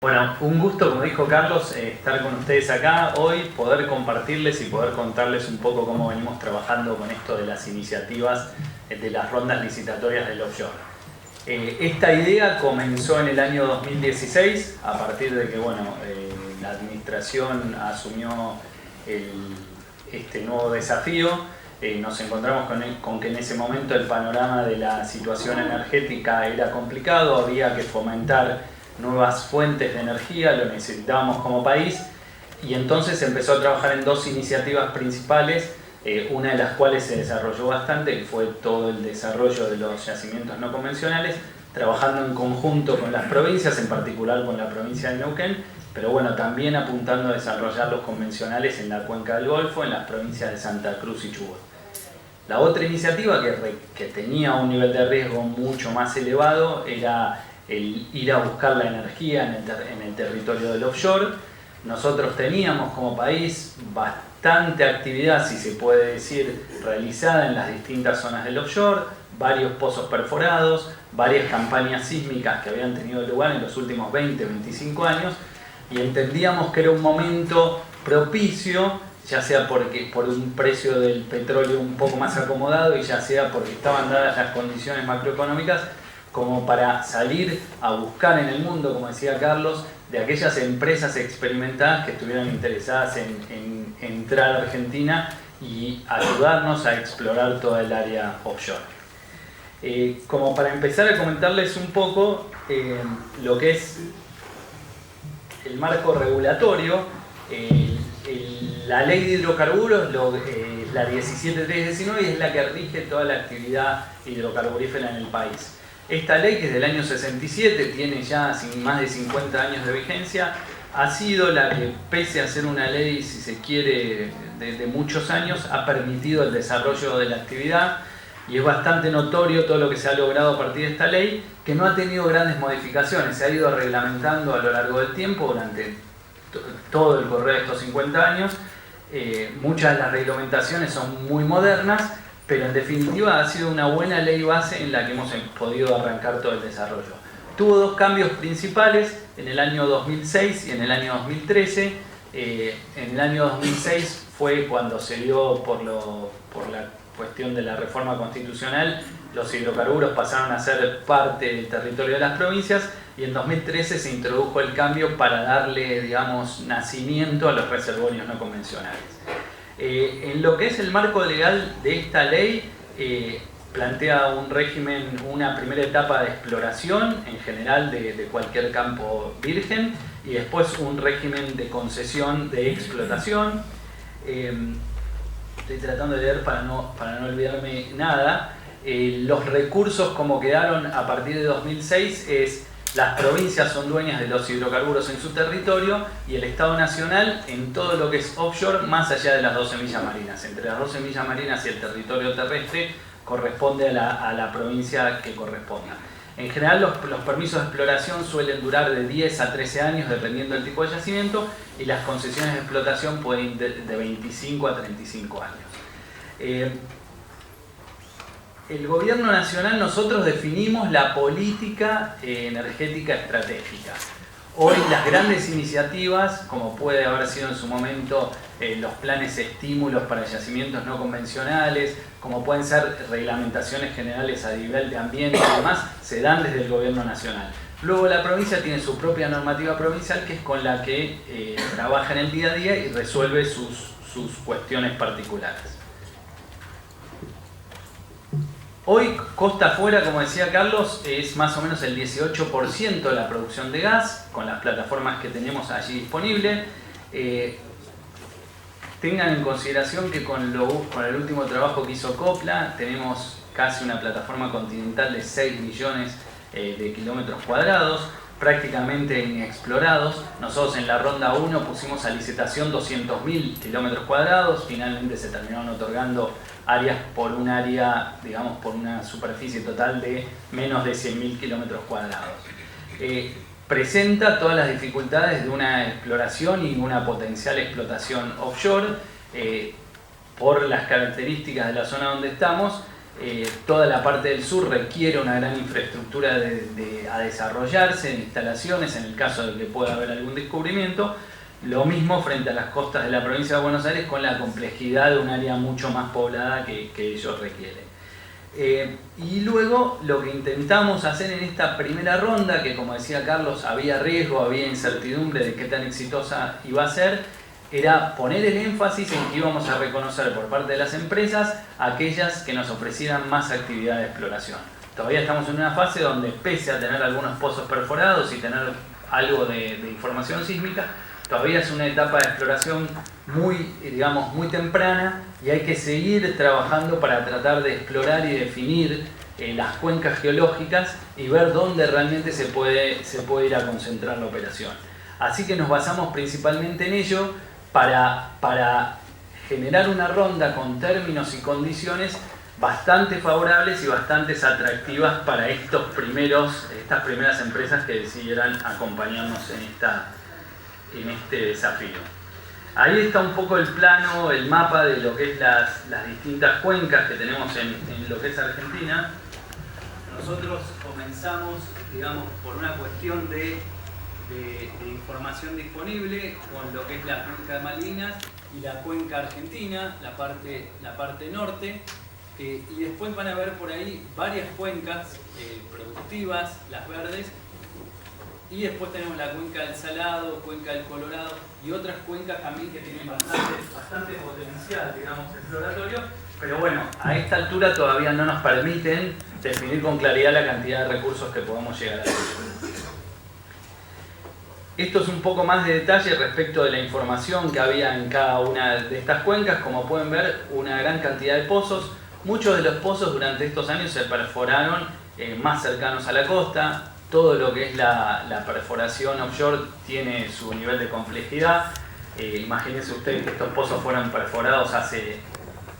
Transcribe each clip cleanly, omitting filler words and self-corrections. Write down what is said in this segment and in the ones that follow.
Bueno, un gusto, como dijo Carlos, estar con ustedes acá hoy, poder compartirles y poder contarles un poco cómo venimos trabajando con esto de las iniciativas de las rondas licitatorias del offshore. Esta idea comenzó en el año 2016, a partir de que la administración asumió este nuevo desafío. Nos encontramos con que en ese momento el panorama de la situación energética era complicado, había que fomentar nuevas fuentes de energía, lo necesitábamos como país, y entonces se empezó a trabajar en dos iniciativas principales, una de las cuales se desarrolló bastante, que fue todo el desarrollo de los yacimientos no convencionales, trabajando en conjunto con las provincias, en particular con la provincia de Neuquén, pero bueno, también apuntando a desarrollar los convencionales en la cuenca del Golfo, en las provincias de Santa Cruz y Chubut. La otra iniciativa que tenía un nivel de riesgo mucho más elevado era el ir a buscar la energía en el territorio del offshore. Nosotros teníamos como país bastante actividad, si se puede decir, realizada en las distintas zonas del offshore, varios pozos perforados, varias campañas sísmicas que habían tenido lugar en los últimos 20-25 años, y entendíamos que era un momento propicio, ya sea por un precio del petróleo un poco más acomodado y ya sea porque estaban dadas las condiciones macroeconómicas, como para salir a buscar en el mundo, como decía Carlos, de aquellas empresas experimentadas que estuvieran interesadas en entrar a Argentina y ayudarnos a explorar toda el área offshore. Como para empezar a comentarles un poco lo que es el marco regulatorio, la ley de hidrocarburos, la 17319, es la que rige toda la actividad hidrocarburífera en el país. Esta ley, que es del año 67, tiene ya más de 50 años de vigencia, ha sido la que, pese a ser una ley, si se quiere, de muchos años, ha permitido el desarrollo de la actividad, y es bastante notorio todo lo que se ha logrado a partir de esta ley, que no ha tenido grandes modificaciones, se ha ido reglamentando a lo largo del tiempo durante todo el correr de estos 50 años. Muchas de las reglamentaciones son muy modernas, pero en definitiva ha sido una buena ley base en la que hemos podido arrancar todo el desarrollo. Tuvo dos cambios principales en el año 2006 y en el año 2013. En el año 2006 fue cuando se dio por la cuestión de la reforma constitucional, los hidrocarburos pasaron a ser parte del territorio de las provincias, y en 2013 se introdujo el cambio para darle, digamos, nacimiento a los reservorios no convencionales. En lo que es el marco legal de esta ley, plantea un régimen, una primera etapa de exploración en general de cualquier campo virgen, y después un régimen de concesión de explotación. Estoy tratando de leer para no olvidarme nada. Los recursos como quedaron a partir de 2006 es: las provincias son dueñas de los hidrocarburos en su territorio, y el Estado Nacional en todo lo que es offshore, más allá de las 12 millas marinas. Entre las 12 millas marinas y el territorio terrestre corresponde a la provincia que corresponda. En general los permisos de exploración suelen durar de 10 a 13 años dependiendo del tipo de yacimiento, y las concesiones de explotación pueden ir de 25 a 35 años. El gobierno nacional, nosotros definimos la política energética estratégica. Hoy las grandes iniciativas, como puede haber sido en su momento los planes estímulos para yacimientos no convencionales, como pueden ser reglamentaciones generales a nivel de ambiente y demás, se dan desde el gobierno nacional. Luego la provincia tiene su propia normativa provincial, que es con la que trabaja en el día a día y resuelve sus cuestiones particulares. Hoy, costa afuera, como decía Carlos, es más o menos el 18% de la producción de gas, con las plataformas que tenemos allí disponibles. Tengan en consideración que con el último trabajo que hizo Copla, tenemos casi una plataforma continental de 6 millones de kilómetros cuadrados, prácticamente inexplorados. Nosotros en la ronda 1 pusimos a licitación 200.000 kilómetros cuadrados, finalmente se terminaron otorgando áreas por un área, digamos, por una superficie total de menos de 100.000 kilómetros cuadrados. Presenta todas las dificultades de una exploración y una potencial explotación offshore por las características de la zona donde estamos. Toda la parte del sur requiere una gran infraestructura a desarrollarse, en instalaciones, en el caso de que pueda haber algún descubrimiento. Lo mismo frente a las costas de la provincia de Buenos Aires, con la complejidad de un área mucho más poblada que ellos requieren. Y luego lo que intentamos hacer en esta primera ronda, que como decía Carlos, había riesgo, había incertidumbre de qué tan exitosa iba a ser, era poner el énfasis en que íbamos a reconocer por parte de las empresas aquellas que nos ofrecieran más actividad de exploración. Todavía estamos en una fase donde, pese a tener algunos pozos perforados y tener algo de información sísmica, todavía es una etapa de exploración muy temprana, y hay que seguir trabajando para tratar de explorar y definir las cuencas geológicas y ver dónde realmente se puede ir a concentrar la operación. Así que nos basamos principalmente en ello para generar una ronda con términos y condiciones bastante favorables y bastante atractivas para estas primeras empresas que decidieran acompañarnos en este desafío. Ahí está un poco el plano, el mapa de lo que es las distintas cuencas que tenemos en lo que es Argentina. Nosotros comenzamos, por una cuestión de información disponible con lo que es la cuenca de Malvinas y la cuenca argentina, la parte norte, y después van a ver por ahí varias cuencas productivas, las verdes, y después tenemos la cuenca del Salado, cuenca del Colorado y otras cuencas también que tienen bastante potencial, exploratorio, pero bueno, a esta altura todavía no nos permiten definir con claridad la cantidad de recursos que podemos llegar a tener. Esto es un poco más de detalle respecto de la información que había en cada una de estas cuencas. Como pueden ver, una gran cantidad de pozos. Muchos de los pozos durante estos años se perforaron más cercanos a la costa. Todo lo que es la perforación offshore tiene su nivel de complejidad. Imagínense ustedes que estos pozos fueron perforados hace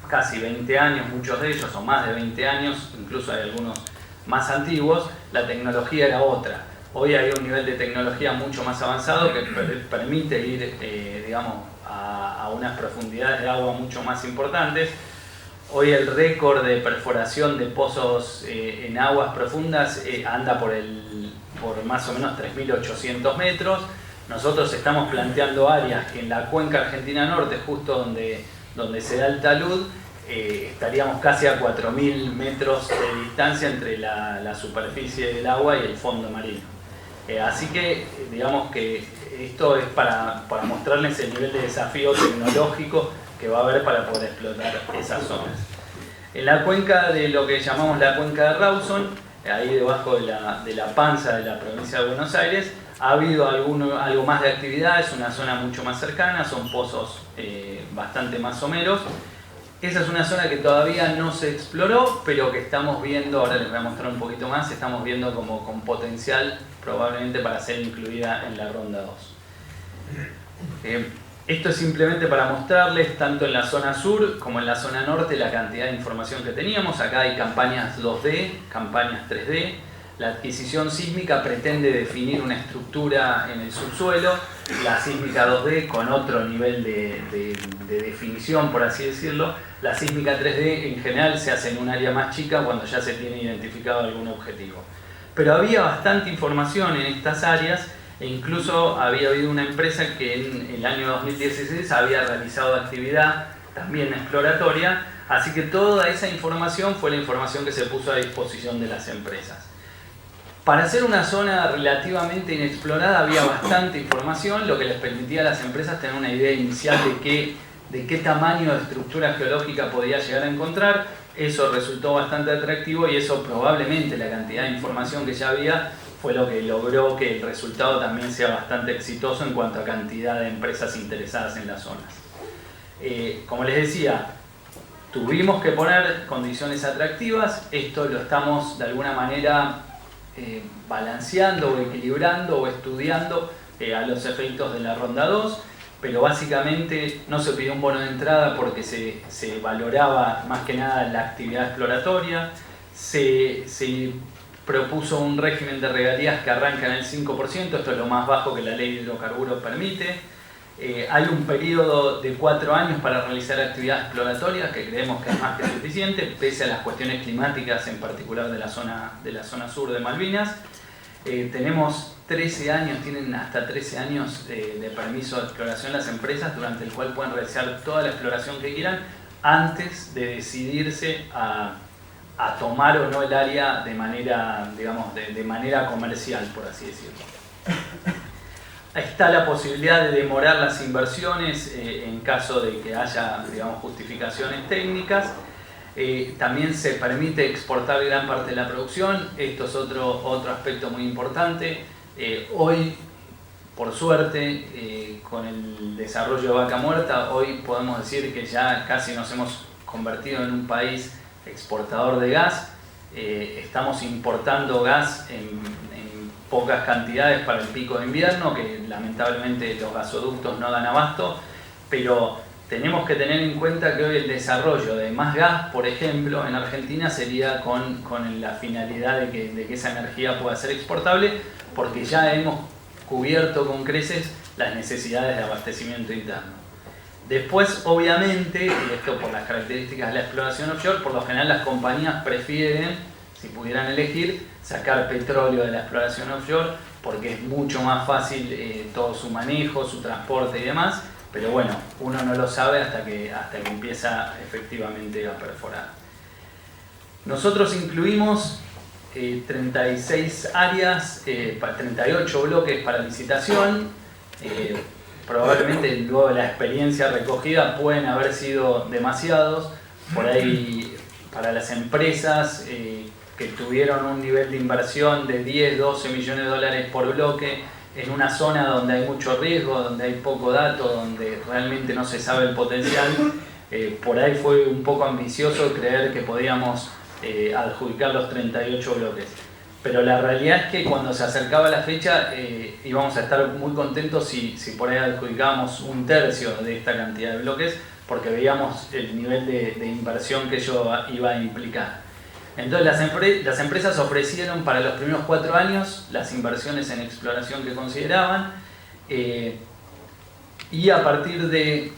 casi 20 años, muchos de ellos, o más de 20 años, incluso hay algunos más antiguos. La tecnología era otra. Hoy hay un nivel de tecnología mucho más avanzado que permite ir a unas profundidades de agua mucho más importantes. Hoy el récord de perforación de pozos en aguas profundas anda por más o menos 3.800 metros. Nosotros estamos planteando áreas que en la cuenca argentina norte, justo donde se da el talud, estaríamos casi a 4.000 metros de distancia entre la superficie del agua y el fondo marino. Así que digamos que esto es para mostrarles el nivel de desafío tecnológico que va a haber para poder explotar esas zonas. En la cuenca de lo que llamamos la cuenca de Rawson, ahí debajo de la panza de la provincia de Buenos Aires, ha habido algo más de actividad. Es una zona mucho más cercana, son pozos bastante más someros. Esa es una zona que todavía no se exploró, pero que estamos viendo, ahora les voy a mostrar un poquito más, estamos viendo como con potencial probablemente para ser incluida en la ronda 2. Esto es simplemente para mostrarles, tanto en la zona sur como en la zona norte, la cantidad de información que teníamos. Acá hay campañas 2D, campañas 3D. La adquisición sísmica pretende definir una estructura en el subsuelo. La sísmica 2D con otro nivel de definición, por así decirlo. La sísmica 3D en general se hace en un área más chica cuando ya se tiene identificado algún objetivo. Pero había bastante información en estas áreas, e incluso había habido una empresa que en el año 2016 había realizado actividad también exploratoria, así que toda esa información fue la información que se puso a disposición de las empresas. Para hacer una zona relativamente inexplorada había bastante información, lo que les permitía a las empresas tener una idea inicial de qué tamaño de estructura geológica podía llegar a encontrar. Eso resultó bastante atractivo y eso probablemente, la cantidad de información que ya había, fue lo que logró que el resultado también sea bastante exitoso en cuanto a cantidad de empresas interesadas en las zonas. Como les decía, tuvimos que poner condiciones atractivas. Esto lo estamos de alguna manera balanceando o equilibrando o estudiando a los efectos de la ronda 2, pero básicamente no se pidió un bono de entrada porque se valoraba más que nada la actividad exploratoria. Se propuso un régimen de regalías que arranca en el 5%, esto es lo más bajo que la ley de hidrocarburos permite. Hay un periodo de 4 años para realizar actividad exploratoria que creemos que es más que suficiente, pese a las cuestiones climáticas, en particular de la zona sur de Malvinas. Tenemos 13 años, tienen hasta 13 años de permiso de exploración las empresas, durante el cual pueden realizar toda la exploración que quieran antes de decidirse a tomar o no el área de manera, digamos, de manera comercial, por así decirlo. Está la posibilidad de demorar las inversiones en caso de que haya, digamos, justificaciones técnicas. También se permite exportar gran parte de la producción. Esto es otro aspecto muy importante. Hoy, por suerte, con el desarrollo de Vaca Muerta, hoy podemos decir que ya casi nos hemos convertido en un país exportador de gas. Estamos importando gas en pocas cantidades para el pico de invierno, que lamentablemente los gasoductos no dan abasto, pero tenemos que tener en cuenta que hoy el desarrollo de más gas, por ejemplo, en Argentina sería con la finalidad de que esa energía pueda ser exportable, porque ya hemos cubierto con creces las necesidades de abastecimiento interno. Después, obviamente, y esto por las características de la exploración offshore, por lo general las compañías prefieren, si pudieran elegir, sacar petróleo de la exploración offshore, porque es mucho más fácil todo su manejo, su transporte y demás, pero bueno, uno no lo sabe hasta que empieza efectivamente a perforar. Nosotros incluimos 36 áreas, 38 bloques para licitación. Probablemente luego de la experiencia recogida pueden haber sido demasiados. Por ahí, para las empresas que tuvieron un nivel de inversión de 10, 12 millones de dólares por bloque, en una zona donde hay mucho riesgo, donde hay poco dato, donde realmente no se sabe el potencial, por ahí fue un poco ambicioso creer que podíamos adjudicar los 38 bloques. Pero la realidad es que cuando se acercaba la fecha íbamos a estar muy contentos si por ahí adjudicábamos un tercio de esta cantidad de bloques, porque veíamos el nivel de inversión que ello iba a implicar. Entonces las empresas ofrecieron para los primeros 4 años las inversiones en exploración que consideraban, y a partir de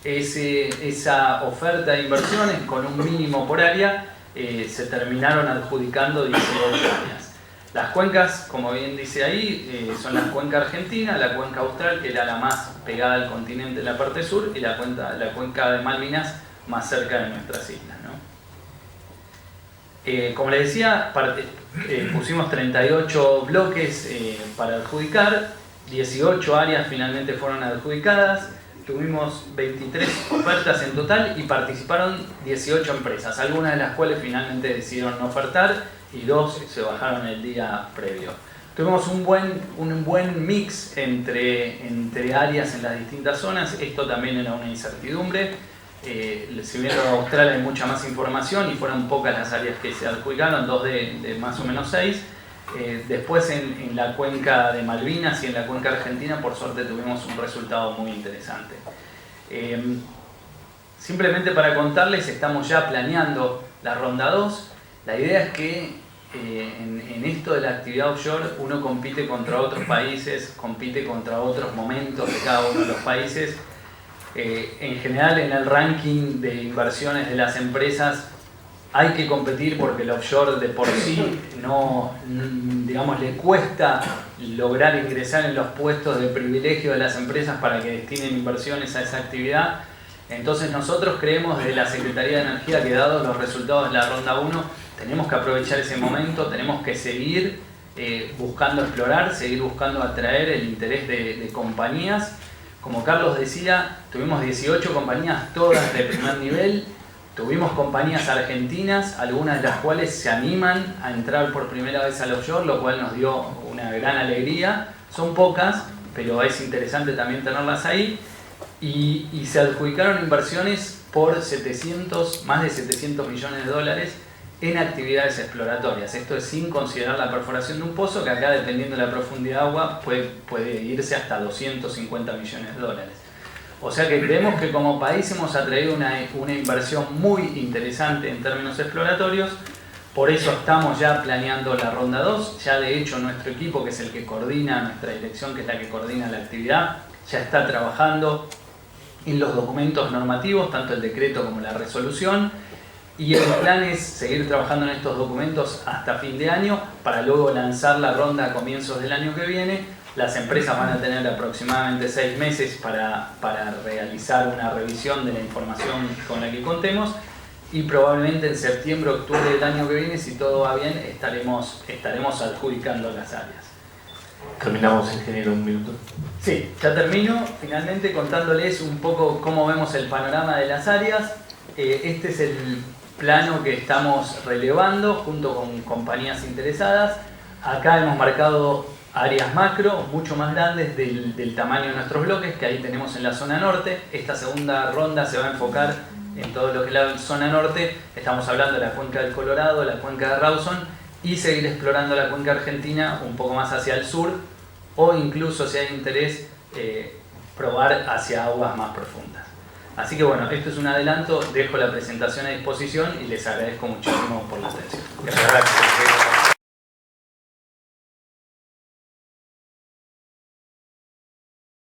esa oferta de inversiones con un mínimo por área, se terminaron adjudicando 18 áreas. Las cuencas, como bien dice ahí, son la cuenca argentina, la cuenca austral, que era la más pegada al continente en la parte sur, y la cuenca de Malvinas, más cerca de nuestras islas, ¿no? Como les decía, pusimos 38 bloques para adjudicar, 18 áreas finalmente fueron adjudicadas, tuvimos 23 ofertas en total y participaron 18 empresas, algunas de las cuales finalmente decidieron no ofertar y 2 se bajaron el día previo. Tuvimos un buen mix entre áreas en las distintas zonas. Esto también era una incertidumbre. Si bien en Australia hay mucha más información y fueron pocas las áreas que se adjudicaron, 2 de más o menos 6. Después en la cuenca de Malvinas y en la cuenca argentina, por suerte, tuvimos un resultado muy interesante. Simplemente para contarles, estamos ya planeando la ronda 2. La idea es que en esto de la actividad offshore uno compite contra otros países, compite contra otros momentos de cada uno de los países. En general, en el ranking de inversiones de las empresas hay que competir porque el offshore de por sí no, digamos, le cuesta lograr ingresar en los puestos de privilegio de las empresas para que destinen inversiones a esa actividad. Entonces nosotros creemos desde la Secretaría de Energía que, dados los resultados de la ronda 1, tenemos que aprovechar ese momento, tenemos que seguir buscando explorar, seguir buscando atraer el interés de compañías. Como Carlos decía, tuvimos 18 compañías, todas de primer nivel. Tuvimos compañías argentinas, algunas de las cuales se animan a entrar por primera vez al offshore, lo cual nos dio una gran alegría. Son pocas, pero es interesante también tenerlas ahí. Y se adjudicaron inversiones por más de 700 millones de dólares en actividades exploratorias. Esto es sin considerar la perforación de un pozo, que acá, dependiendo de la profundidad de agua, puede irse hasta 250 millones de dólares. O sea que creemos que como país hemos atraído una inversión muy interesante en términos exploratorios. Por eso estamos ya planeando la ronda 2. Ya de hecho nuestro equipo, que es el que coordina, nuestra dirección, que es la que coordina la actividad, ya está trabajando en los documentos normativos, tanto el decreto como la resolución, y el plan es seguir trabajando en estos documentos hasta fin de año para luego lanzar la ronda a comienzos del año que viene. Las empresas van a tener aproximadamente 6 meses para realizar una revisión de la información con la que contemos, y probablemente en septiembre, octubre del año que viene, si todo va bien, estaremos adjudicando las áreas. Terminamos, ingeniero, un minuto. Sí, ya termino finalmente contándoles un poco cómo vemos el panorama de las áreas. Este es el plano que estamos relevando junto con compañías interesadas. Acá hemos marcado áreas macro mucho más grandes del tamaño de nuestros bloques, que ahí tenemos en la zona norte. Esta segunda ronda se va a enfocar en todo lo que es la zona norte. Estamos hablando de la cuenca del Colorado, la cuenca de Rawson, y seguir explorando la cuenca argentina un poco más hacia el sur, o incluso, si hay interés, probar hacia aguas más profundas. Así que bueno, esto es un adelanto, dejo la presentación a disposición y les agradezco muchísimo por la atención. Muchas gracias.